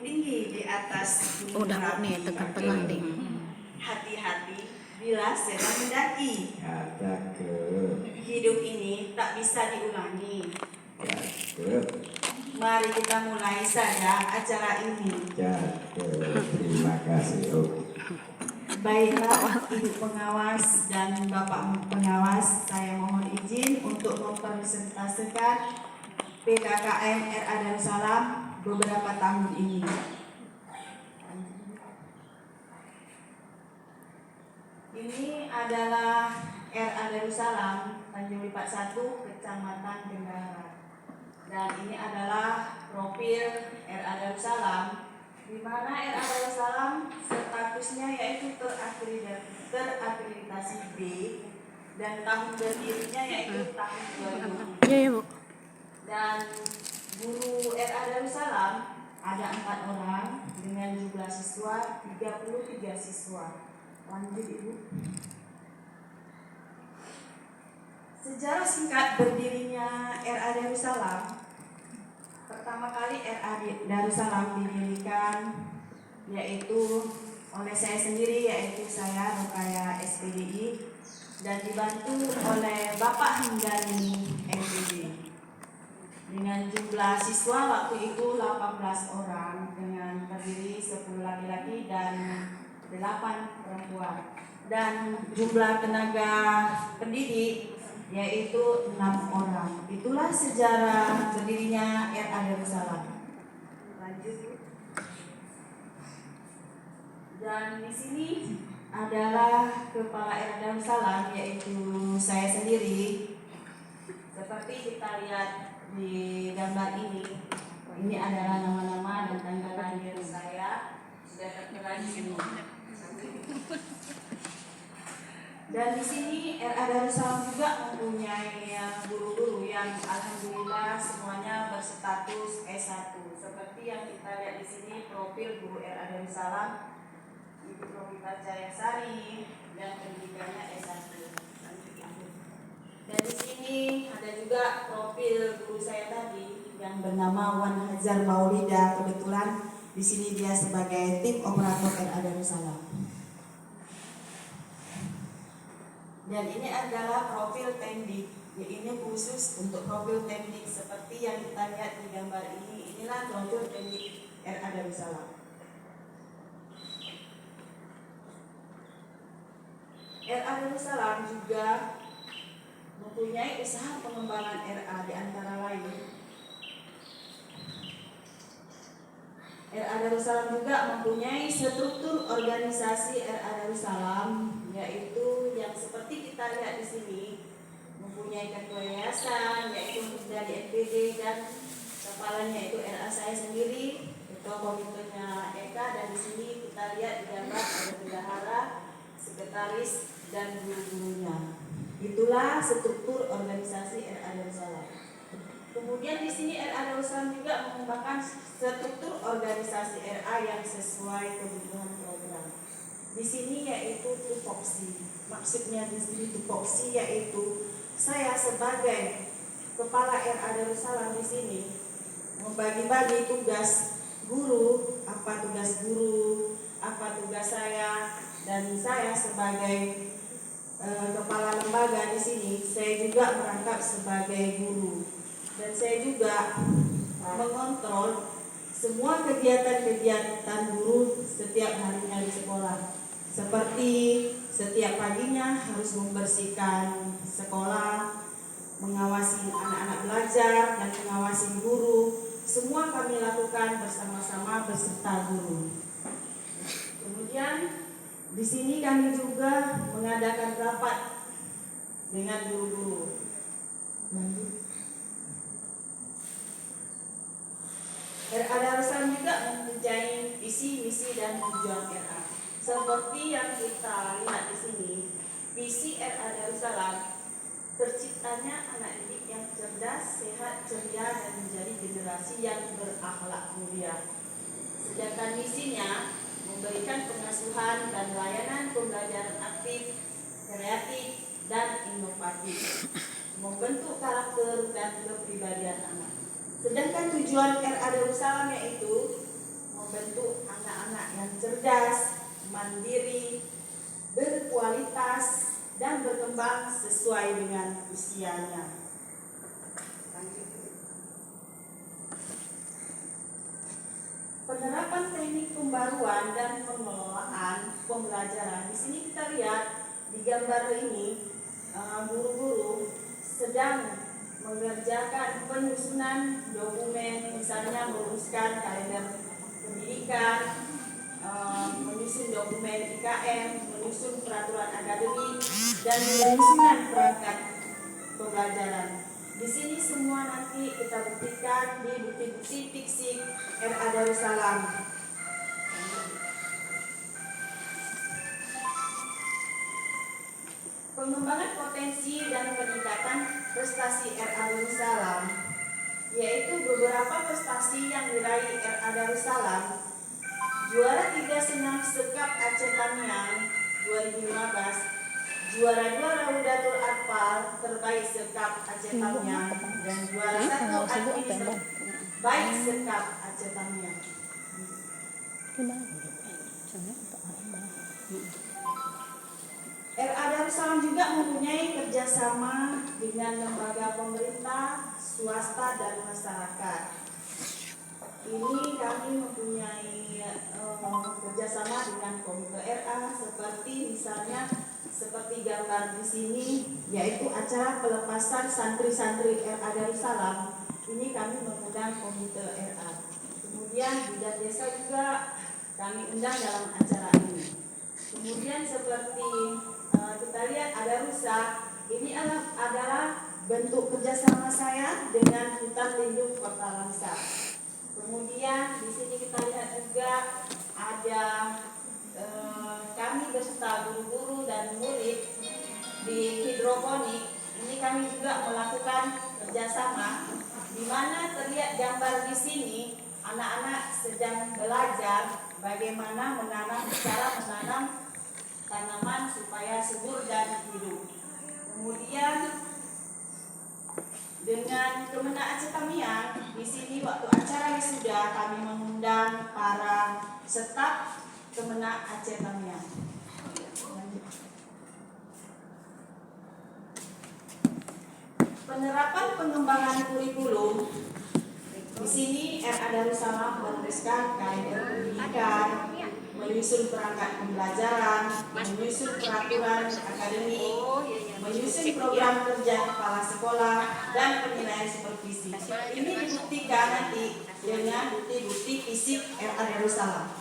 tinggi di atas gunung Udah Merapi. nih tekan tengah deh. Hati-hati bila sedang mendaki. Hidup ini tak bisa diulangi. Mari kita mulai saja acara ini. Terima kasih. Baiklah, Ibu pengawas dan Bapak pengawas, saya mohon izin untuk mempresentasikan PKKM RA Darussalam beberapa tahun ini. Ini adalah RA Darussalam Tanjung Lipat 1, Kecamatan Bendahara. Dan ini adalah profil RA Darussalam, di mana RA Darussalam statusnya yaitu terakreditasi B dan tahun berdirinya yaitu tahun 2000. Iya, Bu. Dan guru RA Darussalam ada 4 orang dengan jumlah siswa 33 siswa. Lanjut, Ibu. Sejarah singkat berdirinya RA Darussalam. Pertama kali RA Darussalam didirikan yaitu oleh saya sendiri, yaitu saya Rukaya SPDI, dan dibantu oleh Bapak Hinggani MPD dengan jumlah siswa waktu itu 18 orang dengan terdiri 10 laki-laki dan 8 perempuan, dan jumlah tenaga pendidik yaitu 6 orang. Itulah sejarah berdirinya RA Darussalam. Lanjut. Dan di sini adalah kepala RA Darussalam yaitu saya sendiri. Seperti kita lihat di gambar ini, adalah nama-nama dan tanggal lahir saya sudah tertera di sini. Dan di sini RA Darussalam juga mempunyai guru-guru yang alhamdulillah semuanya berstatus S1. Seperti yang kita lihat di sini profil guru RA Darussalam, Ibu Profita Jayasari yang pendidikannya S1. Dan di sini ada juga profil guru saya tadi yang bernama Wan Hajar Maulida. Kebetulan di sini dia sebagai tim operator RA Darussalam. Dan ini adalah profil teknik. Ini khusus untuk profil teknik seperti yang kita lihat di gambar ini. Inilah profil teknik RA Darussalam. RA Darussalam juga mempunyai usaha pengembangan RA, di antara lain RA Darussalam juga mempunyai struktur organisasi RA Darussalam, yaitu yang seperti kita lihat di sini, mempunyai ketua yayasan yaitu dari NPD dan kepalanya itu RA saya sendiri, ketua komitenya Eka, dan di sini kita lihat di gambar ada bendahara, sekretaris dan guru-gurunya. Itulah struktur organisasi RA Darussalam. Kemudian di sini RA Darussalam juga mengembangkan struktur organisasi RA yang sesuai kebutuhan program. Di sini yaitu tupoksi. Maksudnya di sini tupoksi yaitu saya sebagai kepala RA Darussalam di sini membagi-bagi tugas guru, apa tugas guru, apa tugas saya, dan saya sebagai kepala lembaga di sini, saya juga merangkap sebagai guru, dan saya juga mengontrol semua kegiatan-kegiatan guru setiap harinya di sekolah. Seperti setiap paginya harus membersihkan sekolah, mengawasi anak-anak belajar, dan mengawasi guru. Semua kami lakukan bersama-sama beserta guru. Kemudian di sini kami juga mengadakan rapat dengan guru-guru. RA Darussalam juga mempunyai visi, misi, dan tujuan RA. Seperti yang kita lihat di sini, visi RA Darussalam terciptanya anak didik yang cerdas, sehat, ceria, dan menjadi generasi yang berakhlak mulia. Sedangkan misinya memberikan pengasuhan dan layanan pembelajaran aktif, kreatif, dan inovatif, membentuk karakter dan kepribadian anak. Sedangkan tujuan RA Darussalam yaitu membentuk anak-anak yang cerdas, mandiri, berkualitas, dan berkembang sesuai dengan usianya. Penerapan teknik pembaruan dan pengelolaan pembelajaran. Di sini kita lihat di gambar ini guru-guru sedang mengerjakan penyusunan dokumen, misalnya merumuskan kalender pendidikan, menyusun dokumen IKM, menyusun peraturan akademik, dan penyusunan perangkat pembelajaran. Di sini semua nanti kita buktikan di bukti-bukti fisik RA Darussalam. Pengembangan potensi dan peningkatan prestasi RA Darussalam, yaitu beberapa prestasi yang diraih RA Darussalam: juara 3 senam sekap Aceh Tamiang 2015, juara 2 Raudatul Atfal terbaik sekap Aceh Tamiang, dan juara 1 admin baik sekap Aceh Tamiang. RA Darussalam juga mempunyai kerjasama dengan lembaga pemerintah, swasta, dan masyarakat. Ini kami mempunyai kerjasama dengan Komite RA, seperti misalnya seperti gambar di sini, yaitu acara pelepasan santri-santri RA Darussalam. Ini kami mengundang Komite RA. Kemudian bidan desa juga kami undang dalam acara ini. Kemudian seperti kita lihat ada rusak, ini adalah bentuk kerjasama saya dengan Hutan Lindung Kota Langsa. Kemudian di sini kita lihat juga ada kami beserta guru-guru dan murid di hidroponik. Ini kami juga melakukan kerjasama, di mana terlihat gambar di sini anak-anak sedang belajar bagaimana cara menanam tanaman supaya subur dan hidup. Kemudian dengan Kemenang Aceh Tamiang, di sini waktu acara wisuda kami mengundang para staf Kemenang Aceh Tamiang. Penerapan pengembangan kurikulum. Di sini RA Darussalam menuliskan kalender pendidikan, menyusun perangkat pembelajaran, menyusun peraturan akademik, menyusun program kerja kepala sekolah, dan penilaian supervisi. Ini dibuktikan nanti dengan bukti-bukti fisik RA Darussalam.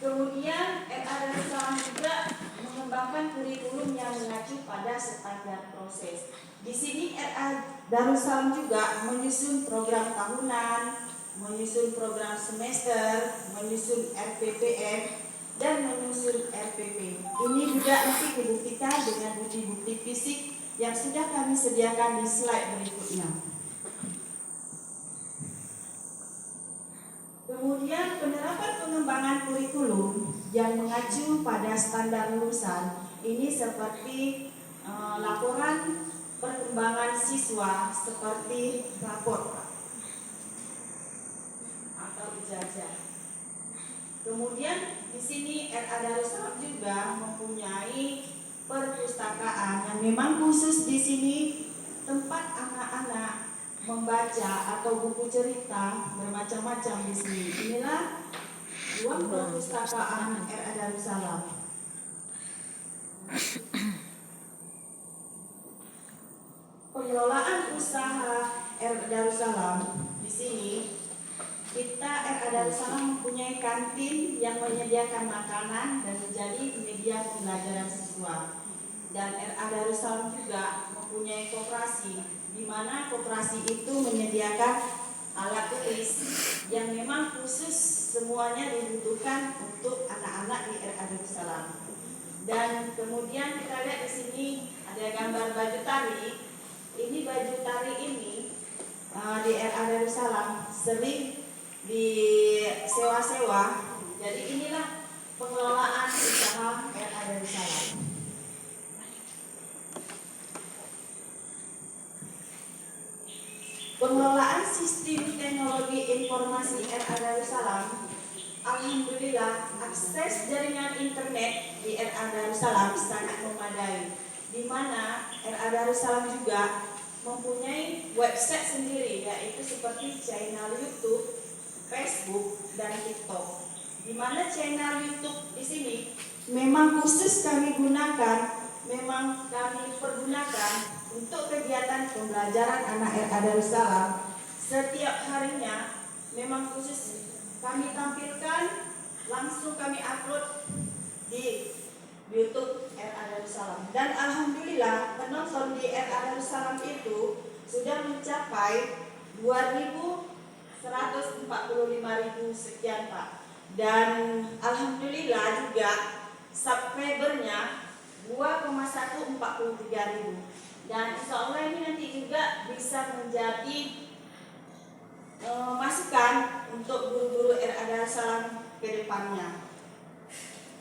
Kemudian RA Darussalam juga mengembangkan kurikulum yang mengacu pada standar proses. Di sini RA Darussalam juga menyusun program tahunan, menyusun program semester, menyusun RPPM, dan menyusun RPP. Ini juga nanti dibuktikan dengan bukti-bukti fisik yang sudah kami sediakan di slide berikutnya. Kemudian penerapan pengembangan kurikulum yang mengacu pada standar lulusan ini seperti laporan perkembangan siswa, seperti rapor atau ijazah. Kemudian di sini RA Darussalam juga mempunyai perpustakaan yang memang khusus di sini tempat anak-anak membaca atau buku cerita bermacam-macam di sini. Inilah ruang perpustakaan RA Darussalam. Pengelolaan usaha RA Darussalam. Di sini kita RA Darussalam mempunyai kantin yang menyediakan makanan dan menjadi media pembelajaran siswa. Dan RA Darussalam juga mempunyai koperasi, di mana koperasi itu menyediakan alat tulis yang memang khusus semuanya dibutuhkan untuk anak-anak di RA Darussalam. Dan kemudian kita lihat di sini ada gambar baju tari. Ini baju tari ini di RA Darussalam sering disewa-sewa. Jadi inilah pengelolaan usaha RA Darussalam. Pengelolaan sistem teknologi informasi RA Darussalam, alhamdulillah akses jaringan internet di RA Darussalam sangat memadai, di mana RA Darussalam juga mempunyai website sendiri, yaitu seperti channel YouTube, Facebook, dan TikTok. Di mana channel YouTube di sini memang khusus kami gunakan, memang kami pergunakan untuk kegiatan pembelajaran anak RA Darussalam. Setiap harinya memang khusus kami tampilkan, langsung kami upload di YouTube RA Darussalam. Dan alhamdulillah penonton di RA Darussalam itu sudah mencapai 2.145.000 sekian, Pak. Dan alhamdulillah juga subscribernya 2,143.000. Dan insya Allah ini nanti juga bisa menjadi masukan untuk guru-guru RA Darussalam ke depannya.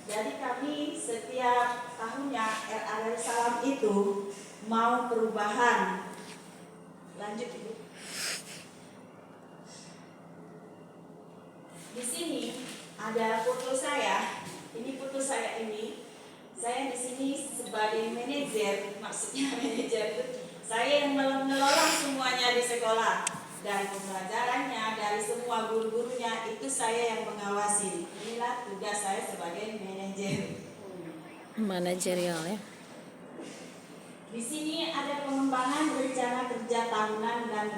Jadi kami setiap tahunnya RA Darussalam itu mau perubahan. Lanjut Ibu. Di sini ada foto saya. Ini foto saya ini. Saya di sini sebagai manajer, maksudnya manajer itu saya yang mengelola semuanya di sekolah, dan pembelajarannya dari semua guru-gurunya itu saya yang mengawasi. Inilah tugas saya sebagai manajer. Manajerial ya. Di sini ada pengembangan rencana kerja tahunan dan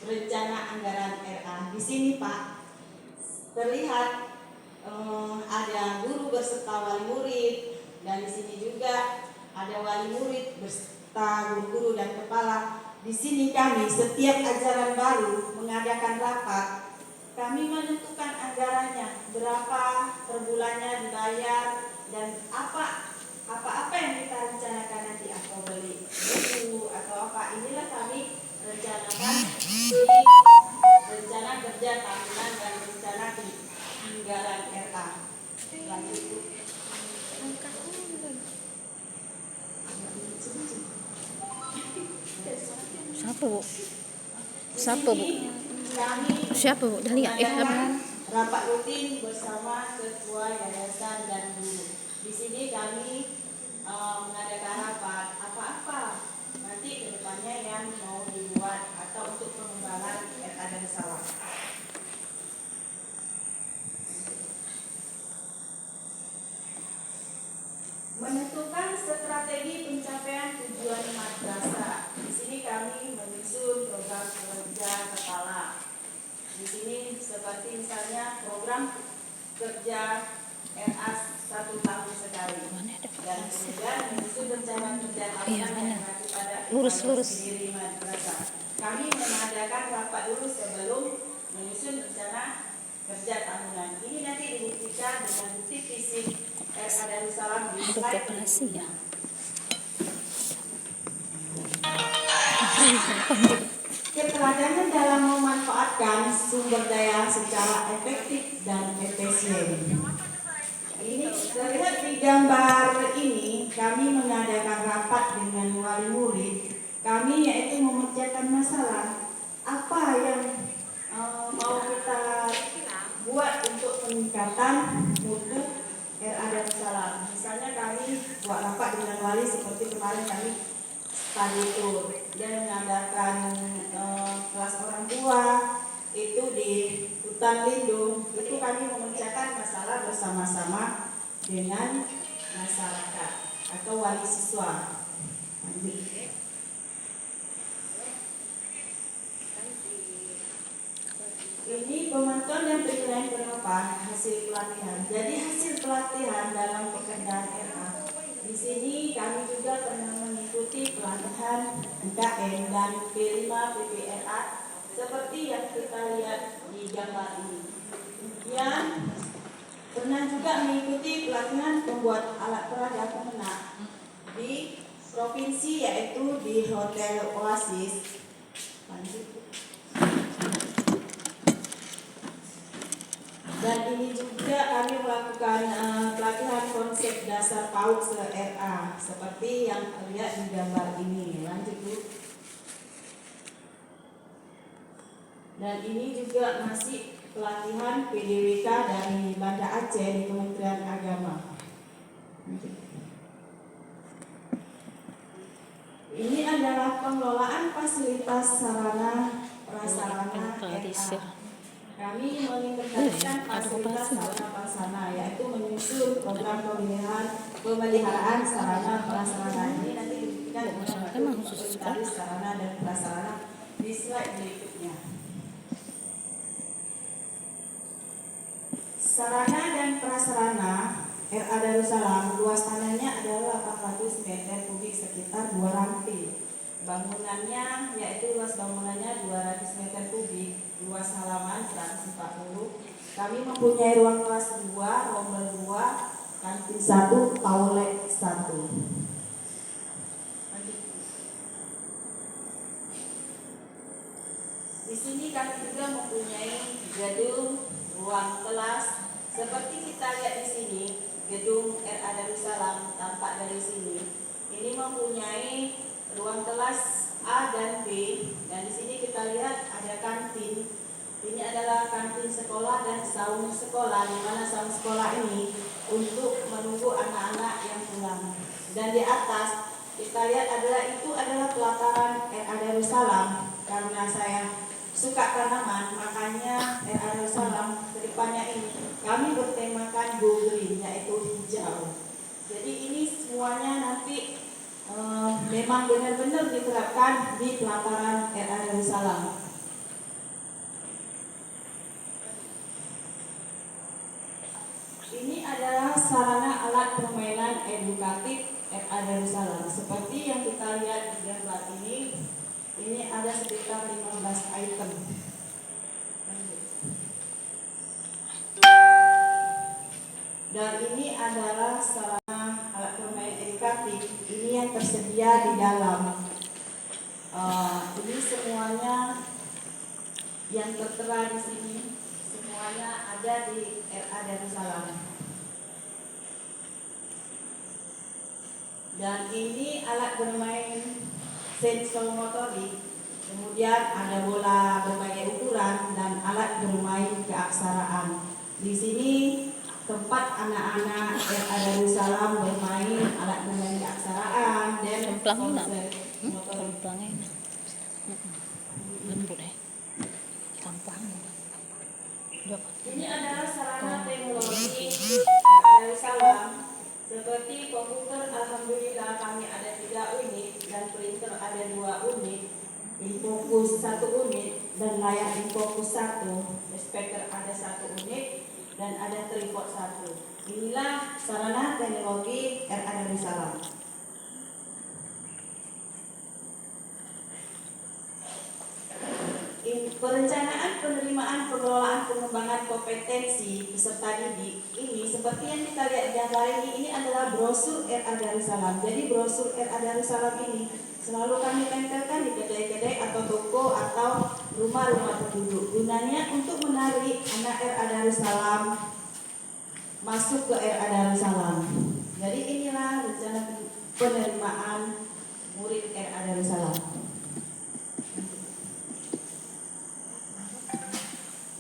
rencana anggaran RA. Di sini Pak terlihat ada guru beserta wali murid, dan di sini juga ada wali murid beserta guru-guru dan kepala. Di sini kami setiap ajaran baru mengadakan rapat, kami menentukan anggarannya, berapa per bulannya dibayar, dan apa yang kita rencanakan nanti, atau beli buku atau apa. Inilah kami rencanakan di rencana kerja tahunan dan rencana di anggaran RA. Lanjut Bu. Siapa Bu? Siapa Bu? Kami Siapa Bu? Dahlia. mengadakan rapat rutin bersama ketua yayasan dan guru. Di sini kami mengadakan rapat apa-apa nanti kedepannya yang mau dibuat atau untuk pengembangan RA Darussalam. Menentukan strategi pencapaian tujuan madrasah. Di sini kami menyusun program kerja kepala. Di sini seperti misalnya program kerja RA 1 tahun sekali. Dan kemudian menyusun rencana kerja tahunan yang mengacu pada sendiri madrasah. Kami mengadakan rapat dulu sebelum menyusun rencana kerja tahunan. Ini nanti dibuktikan dengan bukti fisik RA Darussalam di slide berikutnya. Keteladanan dalam memanfaatkan sumber daya secara efektif dan efisien. Ini terlihat di gambar ini, kami mengadakan rapat dengan wali murid. Kami yaitu memecahkan masalah apa yang mau kita buat untuk peningkatan mutu RA Darussalam. Misalnya kami buat rapat dengan wali seperti kemarin kami tadi itu, dan mengadakan kelas orang tua itu di hutan lindung. Itu kami memecahkan masalah bersama-sama dengan masyarakat atau wali siswa. Ini pemantauan dan penilaian penerapan hasil pelatihan. Jadi hasil pelatihan dalam pekerjaan RA. Di sini kami juga pernah mengikuti pelatihan MKN dan P5 PPRA seperti yang kita lihat di gambar ini. Kemudian pernah juga mengikuti pelatihan pembuat alat peraga pemenak di provinsi, yaitu di Hotel Oasis. Lanjut. Dan ini juga kami melakukan pelatihan konsep dasar PAUD se-RA seperti yang terlihat di gambar ini. Lanjut Bu. Dan ini juga masih pelatihan PDWK dari Banda Aceh di Kementerian Agama. Ini adalah pengelolaan fasilitas sarana prasarana RA. Kami mengintegrasikan fasilitas sarana prasarana, yaitu menyusun program pemeliharaan sarana prasarana. Ini nanti dibuktikan dengan inventaris sarana dan prasarana di slide berikutnya. Sarana dan prasarana RA Darussalam, luas tanahnya adalah 800 meter kubik, sekitar 2 ranting. Bangunannya, yaitu luas bangunannya 200 meter kubik, luas halaman 140. Kami mempunyai ruang kelas 2, rombel 2, kantin 1, toilet 1. Di sini kami juga mempunyai gedung ruang kelas seperti kita lihat di sini. Gedung RA Darussalam tampak dari sini. Ini mempunyai ruang kelas A dan B, dan di sini kita lihat ada kantin. Ini adalah kantin sekolah dan saung sekolah, di mana saung sekolah ini untuk menunggu anak-anak yang pulang. Dan di atas kita lihat itu adalah pelataran RA Darussalam. Karena saya suka tanaman, makanya RA Darussalam kedepannya ini kami bertemakan go green, yaitu hijau. Jadi ini semuanya nanti memang benar-benar diterapkan di pelataran RA Darussalam. Ini adalah sarana alat permainan edukatif RA Darussalam. Seperti yang kita lihat di gambar ini ada sekitar 15 item. Dan ini adalah sarana alat permainan edukatif. Ini yang tersedia di dalam. Ini semuanya yang tertera di sini, semuanya ada di RA Darussalam. Dan ini alat bermain sensor motorik. Kemudian ada bola berbagai ukuran dan alat bermain keaksaraan. Di sini tempat anak-anak RA Darussalam bermain alat bermain keaksaraan dan konser motorik. Ini adalah sarana teknologi RA Darussalam. Seperti komputer, alhamdulillah kami ada 3 unit dan printer ada 2 unit, infocus 1 unit dan layar infocus 1, speaker ada 1 unit dan ada tripod 1. Inilah sarana teknologi RA Darussalam. Perencanaan penerimaan pengelolaan pengembangan kompetensi peserta didik ini seperti yang kita lihat di gambar ini adalah brosur RA Darussalam. Jadi brosur RA Darussalam ini selalu kami tempelkan di kedai-kedai atau toko atau rumah-rumah penduduk. Gunanya untuk menarik anak RA Darussalam masuk ke RA Darussalam. Jadi inilah rencana penerimaan murid RA Darussalam.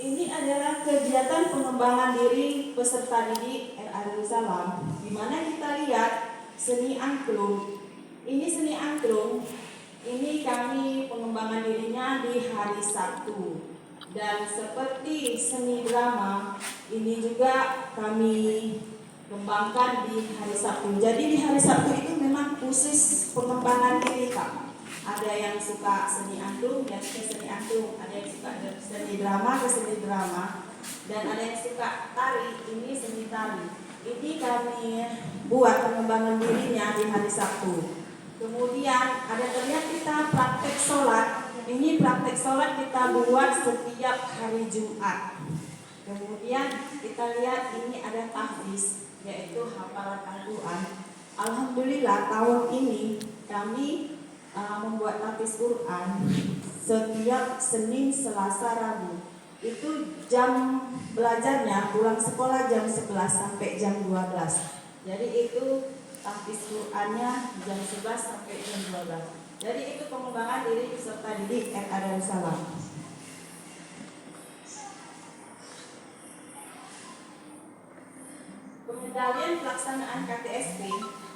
Ini adalah kegiatan pengembangan diri peserta didik RA Darussalam, di mana kita lihat seni angklung. Ini seni angklung, ini kami pengembangan dirinya di hari Sabtu. Dan seperti seni drama, ini juga kami kembangkan di hari Sabtu. Jadi di hari Sabtu itu memang khusus pengembangan diri, Kak. Ada yang suka seni angklung, yang suka seni angklung, ada yang suka seni drama, ke seni drama, dan ada yang suka tari, ini seni tari. Ini kami buat pengembangan dirinya di hari Sabtu. Kemudian ada terlihat kita praktek sholat. Ini praktek sholat kita buat setiap hari Jumat. Kemudian kita lihat ini ada tahfiz, yaitu hafalan Al-Quran. Alhamdulillah tahun ini kami membuat tahfiz Quran setiap Senin, Selasa, Rabu. Itu jam belajarnya pulang sekolah jam 11 sampai jam 12. Jadi itu tahfiz Qurannya jam 11 sampai jam 12. Jadi itu pengembangan diri peserta didik RA Darussalam. pelaksanaan KTSP,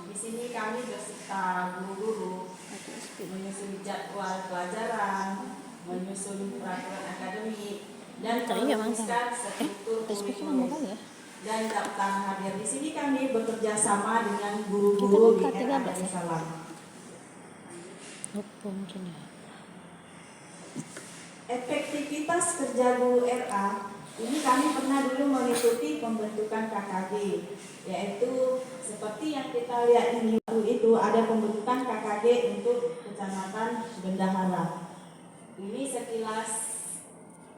di sini kami beserta guru-guru menyusun jadwal pelajaran, menyusun peraturan akademik, dan merumuskan struktur kurikulum ya? dan daftar hadir. Di sini kami bekerja sama dengan guru-guru di RA Darussalam. Lupa mungkin ya. Efektivitas kerja guru RA ini kami pernah dulu mengikuti pembentukan KKG, yaitu seperti yang kita lihat ini itu ada pembentukan KKG untuk Kecamatan Bendahara. Ini sekilas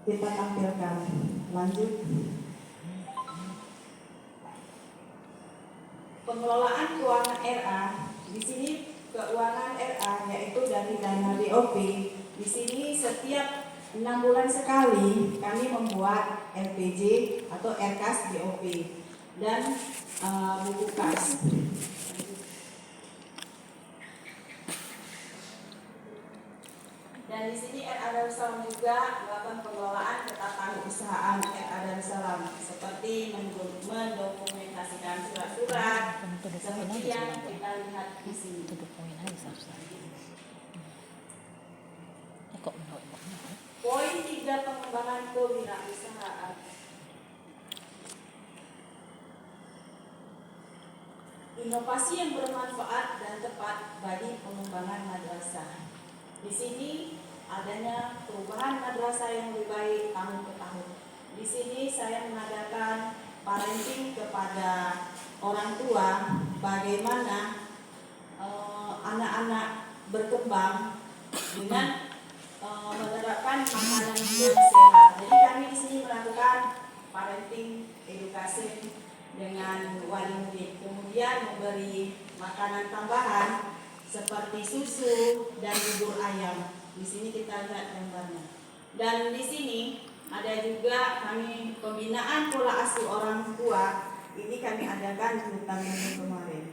kita tampilkan. Lanjut. Pengelolaan keuangan RA, di sini keuangan RA yaitu dari dana BOP. Di sini setiap 6 bulan sekali kami membuat LPJ atau RKAS BOP dan buku kas. Dan di sini RA Darussalam juga melakukan pengelolaan ketatanegaraan RA Darussalam seperti mendokumentasikan surat-surat seperti yang kita lihat di sini. Poin 3, pengembangan kewirausahaan. Inovasi yang bermanfaat dan tepat bagi pengembangan madrasah. Di sini adanya perubahan madrasah yang lebih baik tahun ke tahun. Di sini saya mengadakan parenting kepada orang tua bagaimana anak-anak berkembang dengan menerapkan makanan yang sehat. Jadi kami di sini melakukan parenting edukasi dengan wali murid, kemudian memberi makanan tambahan seperti susu dan bubur ayam. Di sini kita lihat gambarnya. Dan di sini ada juga kami pembinaan pola asuh orang tua. Ini kami adakan di tahun kemarin.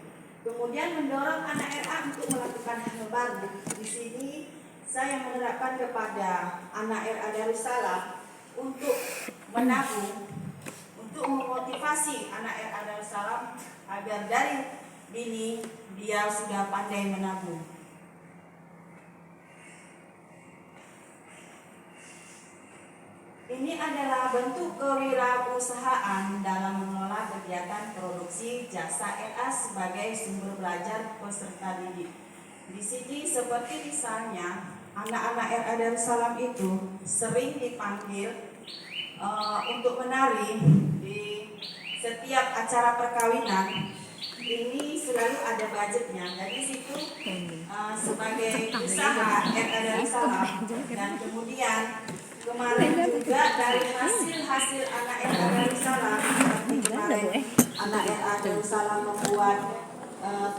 Kemudian mendorong anak RA untuk melakukan hal baru. Di sini saya menerapkan kepada anak RA Darussalam untuk menabung, untuk memotivasi anak RA Darussalam agar dari dini dia sudah pandai menabung. Ini adalah bentuk kewirausahaan dalam mengelola kegiatan produksi jasa RA sebagai sumber belajar peserta didik. Di sini seperti misalnya anak-anak RA Darussalam itu sering dipanggil untuk menari di setiap acara perkawinan. Ini selalu ada budgetnya. Jadi situ sebagai usaha RA Darussalam, dan kemudian kemarin juga dari hasil anak RA Darussalam, seperti kemarin anak RA Darussalam membuat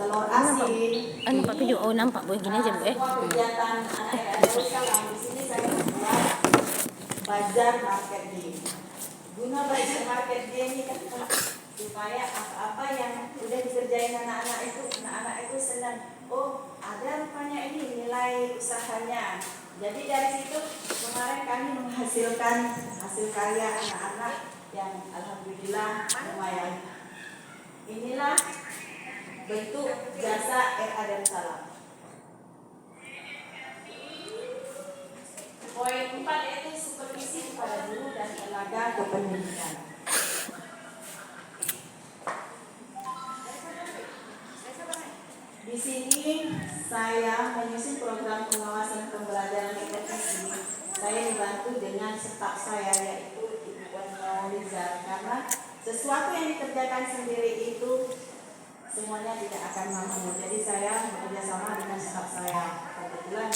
telur asin. Nampak tujuh, oh nampak boleh gini aja Bu Kegiatan anak RA Darussalam di sini saya membuat bazar market day. Guna bazar market day ini kan supaya apa-apa yang udah dikerjain anak-anak itu senang. Oh, ada rupanya ini nilai usahanya. Jadi dari situ kemarin kami menghasilkan hasil karya anak-anak yang alhamdulillah lumayan. Inilah bentuk jasa RA Darussalam. Poin 4 yaitu supervisi kepada guru dan tenaga kependidikan. Di sini saya menyusun program pengawasan pembelajaran kompetisi. Saya dibantu dengan staf saya yaitu Ibu Liza, karena sesuatu yang dikerjakan sendiri itu semuanya tidak akan mampu. Jadi saya bekerja sama dengan staf saya. Kebetulan